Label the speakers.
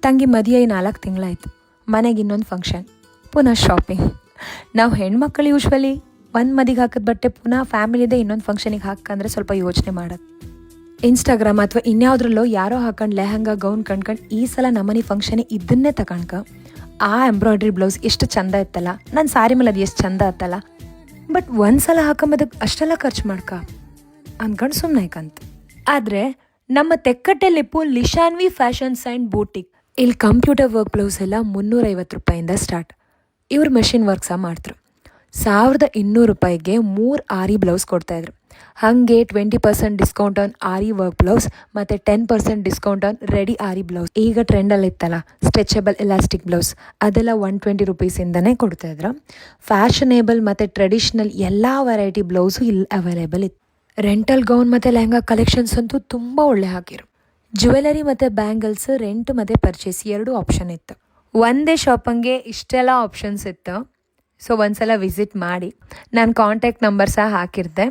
Speaker 1: ತಂಗಿ ಮದುವೆ 4 ತಿಂಗಳಾಯ್ತು, ಮನೆಗೆ ಇನ್ನೊಂದು ಫಂಕ್ಷನ್, ಪುನಃ ಶಾಪಿಂಗ್. ನಾವು ಹೆಣ್ಮಕ್ಳು ಯೂಶ್ವಲಿ ಒಂದು ಮದಿಗೆ ಹಾಕಿದ ಬಟ್ಟೆ ಪುನಃ ಫ್ಯಾಮಿಲಿದೆ ಇನ್ನೊಂದು ಫಂಕ್ಷನಿಗೆ ಹಾಕಂದ್ರೆ ಸ್ವಲ್ಪ ಯೋಚನೆ ಮಾಡೋದು. ಇನ್ಸ್ಟಾಗ್ರಾಮ್ ಅಥವಾ ಇನ್ಯಾವುದ್ರಲ್ಲೋ ಯಾರೋ ಹಾಕೊಂಡು ಲೆಹಂಗಾ ಗೌನ್ ಕಂಡ್ಕೊಂಡು ಈ ಸಲ ನಮ್ಮನೆ ಫಂಕ್ಷನಿಗೆ ಇದನ್ನೇ ತಗೊಂಡ್ಕ, ಆ ಎಂಬ್ರಾಯ್ಡ್ರಿ ಬ್ಲೌಸ್ ಎಷ್ಟು ಚಂದ ಇತ್ತಲ್ಲ, ನನ್ನ ಸಾರಿ ಮೇಲೆ ಅದು ಎಷ್ಟು ಚಂದ ಆಯ್ತಲ್ಲ, ಬಟ್ ಒಂದು ಸಲ ಹಾಕೊಂಬದಕ್ಕೆ ಅಷ್ಟೆಲ್ಲ ಖರ್ಚು ಮಾಡ್ಕ ಅಂದ್ಕೊಂಡು ಸುಮ್ಮನೆ ಐಕಂತ. ಆದರೆ ನಮ್ಮ ತೆಕ್ಕಟ್ಟೆಲಿಪ್ಪು ಲಿಶಾನ್ವಿ ಫ್ಯಾಷನ್ಸ್ ಆ್ಯಂಡ್ ಬೂಟಿಕ್, ಇಲ್ಲಿ ಕಂಪ್ಯೂಟರ್ ವರ್ಕ್ ಬ್ಲೌಸ್ ಎಲ್ಲ 350 ರೂಪಾಯಿಂದ ಸ್ಟಾರ್ಟ್. ಇವ್ರು ಮೆಷಿನ್ ವರ್ಕ್ ಸಹ ಮಾಡ್ತಾರೆ. 1200 ರೂಪಾಯಿಗೆ 3 ಆರಿ ಬ್ಲೌಸ್ ಕೊಡ್ತಾಯಿದ್ರು. ಹಾಗೆ 20% discount on aari work blouse ಮತ್ತು 10% discount on ready aari blouse. ಈಗ ಟ್ರೆಂಡಲ್ಲಿ ಇತ್ತಲ್ಲ ಸ್ಟ್ರೆಚಬಲ್ ಎಲಾಸ್ಟಿಕ್ ಬ್ಲೌಸ್, ಅದೆಲ್ಲ 120 ರೂಪೀಸಿಂದನೇ ಕೊಡ್ತಾಯಿದ್ರು. ಫ್ಯಾಷನೇಬಲ್ ಮತ್ತು ಟ್ರೆಡಿಷ್ನಲ್ ಎಲ್ಲ ವೆರೈಟಿ ಬ್ಲೌಸು ಇಲ್ಲಿ ಅವೈಲೇಬಲ್ ಇತ್ತು. ರೆಂಟಲ್ ಗೌನ್ ಮತ್ತು ಲೆಹಂಗಾ ಕಲೆಕ್ಷನ್ಸ್ ಅಂತೂ ತುಂಬ ಒಳ್ಳೆ ಹಾಕಿರು. ಜ್ಯುವೆಲರಿ ಮತ್ತು ಬ್ಯಾಂಗಲ್ಸ್ ರೆಂಟ್ ಮತ್ತು ಪರ್ಚೇಸ್ 2 ಆಪ್ಷನ್ ಇತ್ತು. ಒಂದೇ ಶಾಪಂಗೆ ಇಷ್ಟೆಲ್ಲ ಆಪ್ಷನ್ಸ್ ಇತ್ತು. ಸೊ ಒಂದ್ಸಲ ವಿಸಿಟ್ ಮಾಡಿ. ನಾನು ಕಾಂಟ್ಯಾಕ್ಟ್ ನಂಬರ್ ಸಹ ಹಾಕಿರ್ದೆ.